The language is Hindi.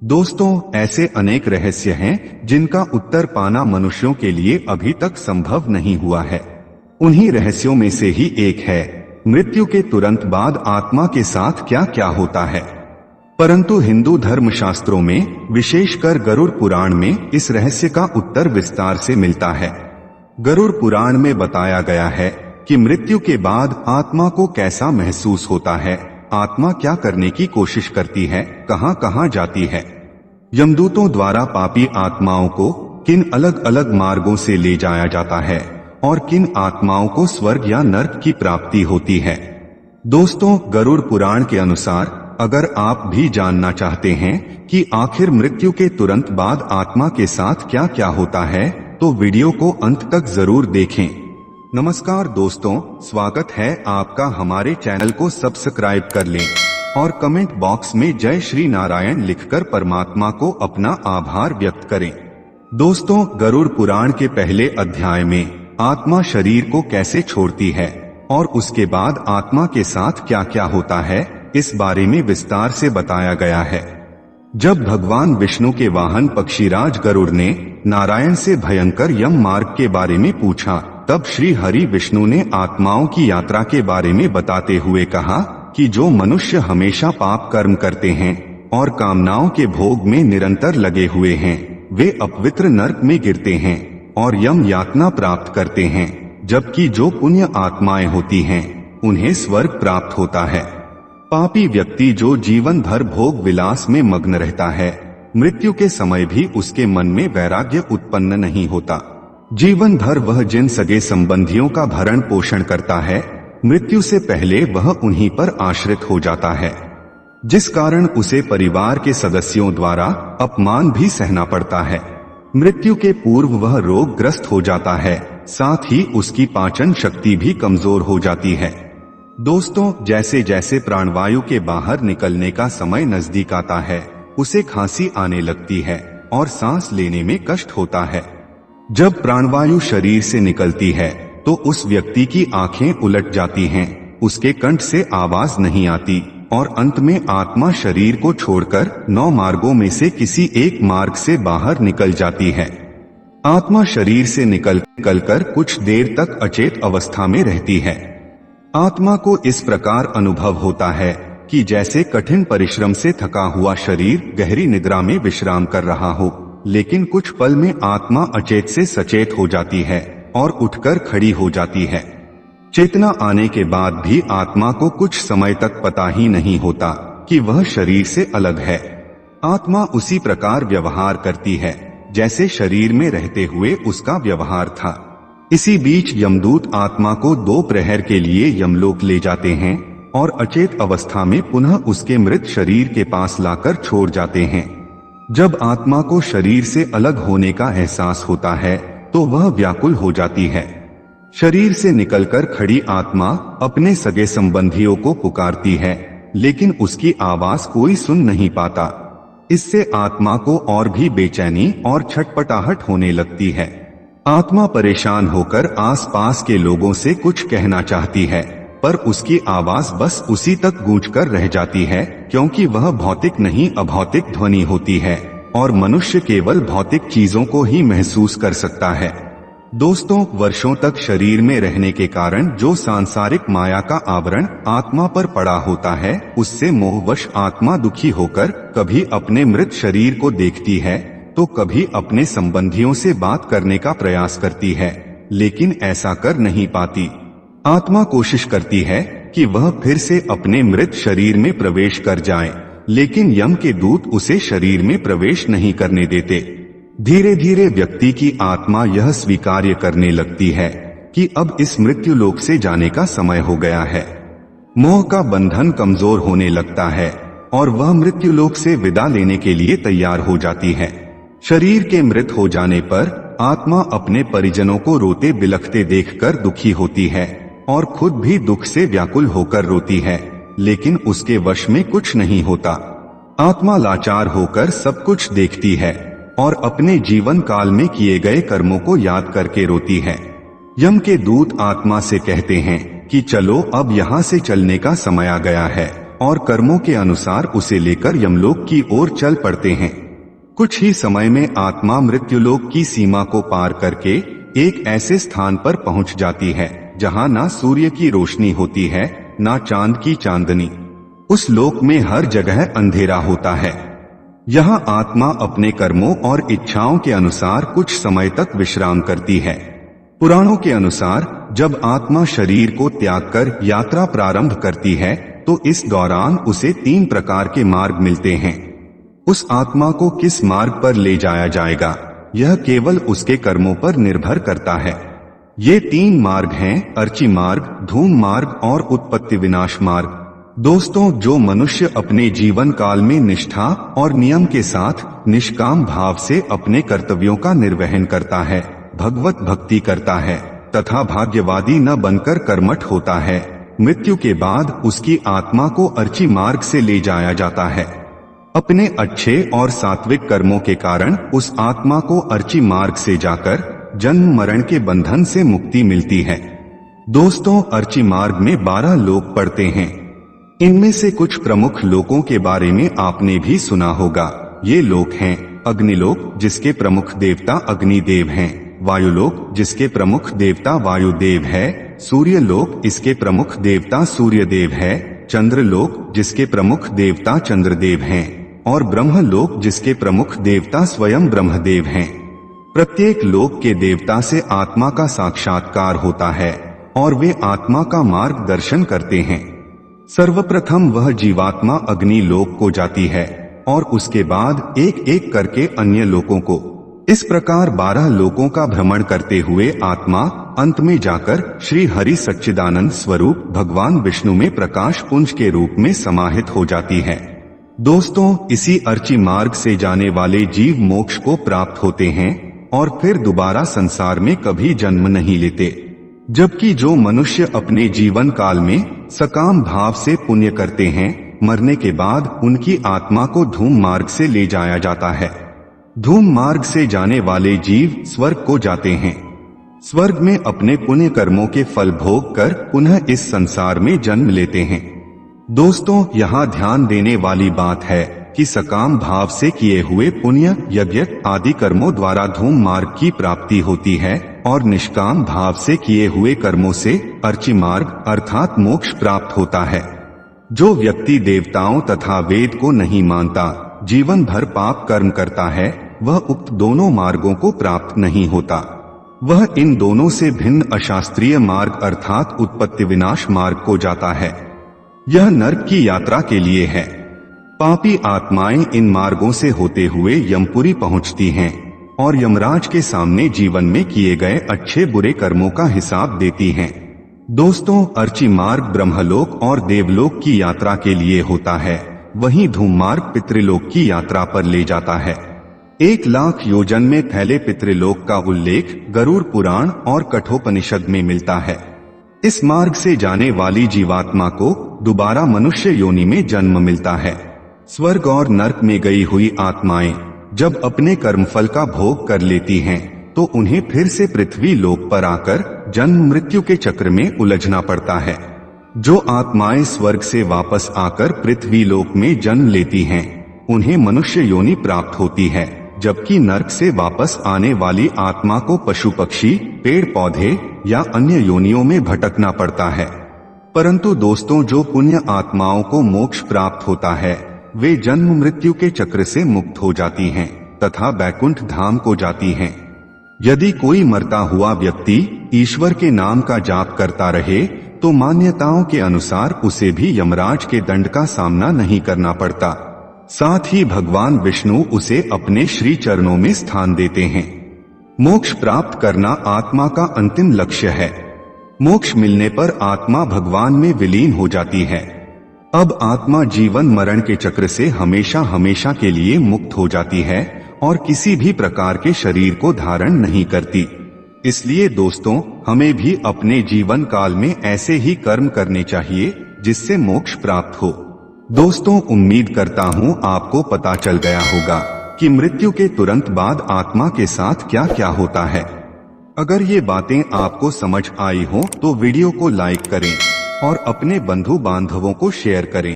दोस्तों, ऐसे अनेक रहस्य हैं जिनका उत्तर पाना मनुष्यों के लिए अभी तक संभव नहीं हुआ है। उन्हीं रहस्यों में से ही एक है मृत्यु के तुरंत बाद आत्मा के साथ क्या क्या होता है। परंतु हिंदू धर्म शास्त्रों में, विशेषकर गरुड़ पुराण में इस रहस्य का उत्तर विस्तार से मिलता है। गरुड़ पुराण में बताया गया है कि मृत्यु के बाद आत्मा को कैसा महसूस होता है, आत्मा क्या करने की कोशिश करती है, कहां कहां जाती है। यमदूतों द्वारा पापी आत्माओं को किन अलग अलग मार्गों से ले जाया जाता है और किन आत्माओं को स्वर्ग या नर्क की प्राप्ति होती है। दोस्तों, गरुड़ पुराण के अनुसार अगर आप भी जानना चाहते हैं कि आखिर मृत्यु के तुरंत बाद आत्मा के साथ क्या क्या होता है, तो वीडियो को अंत तक जरूर देखें। नमस्कार दोस्तों, स्वागत है आपका हमारे चैनल को सब्सक्राइब कर लें और कमेंट बॉक्स में जय श्री नारायण लिखकर परमात्मा को अपना आभार व्यक्त करें। दोस्तों, गरुड़ पुराण के पहले अध्याय में आत्मा शरीर को कैसे छोड़ती है और उसके बाद आत्मा के साथ क्या क्या होता है, इस बारे में विस्तार से बताया गया है। जब भगवान विष्णु के वाहन पक्षीराज गरुड़ ने नारायण से भयंकर यम मार्ग के बारे में पूछा, तब श्री हरि विष्णु ने आत्माओं की यात्रा के बारे में बताते हुए कहा कि जो मनुष्य हमेशा पाप कर्म करते हैं और कामनाओं के भोग में निरंतर लगे हुए हैं, वे अपवित्र नरक में गिरते हैं और यम यातना प्राप्त करते हैं, जबकि जो पुण्य आत्माएं होती हैं उन्हें स्वर्ग प्राप्त होता है। पापी व्यक्ति जो जीवन भर भोग विलास में मग्न रहता है, मृत्यु के समय भी उसके मन में वैराग्य उत्पन्न नहीं होता। जीवन भर वह जिन सगे संबंधियों का भरण पोषण करता है, मृत्यु से पहले वह उन्हीं पर आश्रित हो जाता है, जिस कारण उसे परिवार के सदस्यों द्वारा अपमान भी सहना पड़ता है। मृत्यु के पूर्व वह रोगग्रस्त हो जाता है, साथ ही उसकी पाचन शक्ति भी कमजोर हो जाती है। दोस्तों, जैसे जैसे प्राणवायु के बाहर निकलने का समय नजदीक आता है, उसे खांसी आने लगती है और सांस लेने में कष्ट होता है। जब प्राणवायु शरीर से निकलती है तो उस व्यक्ति की आंखें उलट जाती हैं, उसके कंठ से आवाज नहीं आती और अंत में आत्मा शरीर को छोड़कर 9 मार्गों में से किसी एक मार्ग से बाहर निकल जाती है। आत्मा शरीर से निकलकर कुछ देर तक अचेत अवस्था में रहती है। आत्मा को इस प्रकार अनुभव होता है कि जैसे कठिन परिश्रम से थका हुआ शरीर गहरी निद्रा में विश्राम कर रहा हो, लेकिन कुछ पल में आत्मा अचेत से सचेत हो जाती है और उठकर खड़ी हो जाती है। चेतना आने के बाद भी आत्मा को कुछ समय तक पता ही नहीं होता कि वह शरीर से अलग है। आत्मा उसी प्रकार व्यवहार करती है जैसे शरीर में रहते हुए उसका व्यवहार था। इसी बीच यमदूत आत्मा को 2 प्रहर के लिए यमलोक ले जाते हैं और अचेत अवस्था में पुनः उसके मृत शरीर के पास लाकर छोड़ जाते हैं। जब आत्मा को शरीर से अलग होने का एहसास होता है तो वह व्याकुल हो जाती है। शरीर से निकलकर खड़ी आत्मा अपने सगे संबंधियों को पुकारती है, लेकिन उसकी आवाज कोई सुन नहीं पाता। इससे आत्मा को और भी बेचैनी और छटपटाहट होने लगती है। आत्मा परेशान होकर आसपास के लोगों से कुछ कहना चाहती है, पर उसकी आवाज बस उसी तक गूंजकर रह जाती है, क्योंकि वह भौतिक नहीं अभौतिक ध्वनि होती है और मनुष्य केवल भौतिक चीजों को ही महसूस कर सकता है। दोस्तों, वर्षों तक शरीर में रहने के कारण जो सांसारिक माया का आवरण आत्मा पर पड़ा होता है, उससे मोहवश आत्मा दुखी होकर कभी अपने मृत शरीर को देखती है तो कभी अपने संबंधियों से बात करने का प्रयास करती है, लेकिन ऐसा कर नहीं पाती। आत्मा कोशिश करती है कि वह फिर से अपने मृत शरीर में प्रवेश कर जाए, लेकिन यम के दूत उसे शरीर में प्रवेश नहीं करने देते। धीरे धीरे व्यक्ति की आत्मा यह स्वीकार्य करने लगती है कि अब इस मृत्यु लोक से जाने का समय हो गया है। मोह का बंधन कमजोर होने लगता है और वह मृत्यु लोक से विदा लेने के लिए तैयार हो जाती है। शरीर के मृत हो जाने पर आत्मा अपने परिजनों को रोते बिलखते देखकर दुखी होती है और खुद भी दुख से व्याकुल होकर रोती है, लेकिन उसके वश में कुछ नहीं होता। आत्मा लाचार होकर सब कुछ देखती है और अपने जीवन काल में किए गए कर्मों को याद करके रोती है। यम के दूत आत्मा से कहते हैं कि चलो अब यहाँ से चलने का समय आ गया है और कर्मों के अनुसार उसे लेकर यमलोक की ओर चल पड़ते हैं। कुछ ही समय में आत्मा मृत्युलोक की सीमा को पार करके एक ऐसे स्थान पर पहुंच जाती है जहां ना सूर्य की रोशनी होती है, ना चांद की चांदनी। उस लोक में हर जगह अंधेरा होता है। यहाँ आत्मा अपने कर्मों और इच्छाओं के अनुसार कुछ समय तक विश्राम करती है। पुराणों के अनुसार जब आत्मा शरीर को त्याग कर यात्रा प्रारंभ करती है तो इस दौरान उसे 3 प्रकार के मार्ग मिलते हैं। उस आत्मा को किस मार्ग पर ले जाया जाएगा, यह केवल उसके कर्मों पर निर्भर करता है। ये 3 मार्ग हैं अर्ची मार्ग, धूम मार्ग और उत्पत्ति विनाश मार्ग। दोस्तों, जो मनुष्य अपने जीवन काल में निष्ठा और नियम के साथ निष्काम भाव से अपने कर्तव्यों का निर्वहन करता है, भगवत भक्ति करता है तथा भाग्यवादी न बनकर कर्मठ होता है, मृत्यु के बाद उसकी आत्मा को अर्ची मार्ग से ले जाया जाता है। अपने अच्छे और सात्विक कर्मों के कारण उस आत्मा को अर्ची मार्ग से जाकर जन्म मरण के बंधन से मुक्ति मिलती है। दोस्तों, अर्ची मार्ग में 12 लोक पड़ते हैं। इनमें से कुछ प्रमुख लोकों के बारे में आपने भी सुना होगा। ये लोक हैं अग्निलोक, जिसके प्रमुख देवता अग्निदेव हैं, वायुलोक, जिसके प्रमुख देवता वायुदेव है, सूर्यलोक, इसके प्रमुख देवता सूर्यदेव है, चंद्रलोक, जिसके प्रमुख देवता चंद्रदेव हैं, और ब्रह्मलोक, जिसके प्रमुख देवता स्वयं ब्रह्मदेव हैं। प्रत्येक लोक के देवता से आत्मा का साक्षात्कार होता है और वे आत्मा का मार्गदर्शन करते हैं। सर्वप्रथम वह जीवात्मा अग्नि लोक को जाती है और उसके बाद एक एक करके अन्य लोकों को। इस प्रकार 12 लोकों का भ्रमण करते हुए आत्मा अंत में जाकर श्री हरि सच्चिदानंद स्वरूप भगवान विष्णु में प्रकाश पुंज के रूप में समाहित हो जाती है। दोस्तों, इसी अर्ची मार्ग से जाने वाले जीव मोक्ष को प्राप्त होते हैं और फिर दोबारा संसार में कभी जन्म नहीं लेते। जबकि जो मनुष्य अपने जीवन काल में सकाम भाव से पुण्य करते हैं, मरने के बाद उनकी आत्मा को धूम मार्ग से ले जाया जाता है। धूम मार्ग से जाने वाले जीव स्वर्ग को जाते हैं। स्वर्ग में अपने पुण्य कर्मों के फल भोग कर पुनः इस संसार में जन्म लेते हैं। दोस्तों, यहाँ ध्यान देने वाली बात है कि सकाम भाव से किए हुए पुण्य, यज्ञ आदि कर्मों द्वारा धूम मार्ग की प्राप्ति होती है और निष्काम भाव से किए हुए कर्मों से अर्ची मार्ग अर्थात मोक्ष प्राप्त होता है। जो व्यक्ति देवताओं तथा वेद को नहीं मानता, जीवन भर पाप कर्म करता है, वह उक्त दोनों मार्गों को प्राप्त नहीं होता। वह इन दोनों से भिन्न अशास्त्रीय मार्ग अर्थात उत्पत्ति विनाश मार्ग को जाता है। यह नरक की यात्रा के लिए है। पापी आत्माएं इन मार्गों से होते हुए यमपुरी पहुंचती हैं और यमराज के सामने जीवन में किए गए अच्छे बुरे कर्मों का हिसाब देती हैं। दोस्तों, अर्ची मार्ग ब्रह्मलोक और देवलोक की यात्रा के लिए होता है, वहीं धूम मार्ग पितृलोक की यात्रा पर ले जाता है। 1,00,000 योजन में फैले पितृलोक का उल्लेख गरुड़ पुराण और कठोपनिषद में मिलता है। इस मार्ग से जाने वाली जीवात्मा को दोबारा मनुष्य योनि में जन्म मिलता है। स्वर्ग और नरक में गई हुई आत्माएं जब अपने कर्मफल का भोग कर लेती हैं, तो उन्हें फिर से पृथ्वी लोक पर आकर जन्म मृत्यु के चक्र में उलझना पड़ता है। जो आत्माएं स्वर्ग से वापस आकर पृथ्वी लोक में जन्म लेती हैं, उन्हें मनुष्य योनि प्राप्त होती है, जबकि नरक से वापस आने वाली आत्मा को पशु पक्षी, पेड़ पौधे या अन्य योनियों में भटकना पड़ता है। परंतु दोस्तों, जो पुण्य आत्माओं को मोक्ष प्राप्त होता है, वे जन्म मृत्यु के चक्र से मुक्त हो जाती हैं तथा बैकुंठ धाम को जाती हैं। यदि कोई मरता हुआ व्यक्ति ईश्वर के नाम का जाप करता रहे तो मान्यताओं के अनुसार उसे भी यमराज के दंड का सामना नहीं करना पड़ता। साथ ही भगवान विष्णु उसे अपने श्री चरणों में स्थान देते हैं। मोक्ष प्राप्त करना आत्मा का अंतिम लक्ष्य है। मोक्ष मिलने पर आत्मा भगवान में विलीन हो जाती है। अब आत्मा जीवन मरण के चक्र से हमेशा हमेशा के लिए मुक्त हो जाती है और किसी भी प्रकार के शरीर को धारण नहीं करती। इसलिए दोस्तों, हमें भी अपने जीवन काल में ऐसे ही कर्म करने चाहिए जिससे मोक्ष प्राप्त हो। दोस्तों, उम्मीद करता हूँ आपको पता चल गया होगा कि मृत्यु के तुरंत बाद आत्मा के साथ क्या क्या होता है। अगर ये बातें आपको समझ आई हो तो वीडियो को लाइक करें और अपने बंधु बांधवों को शेयर करें।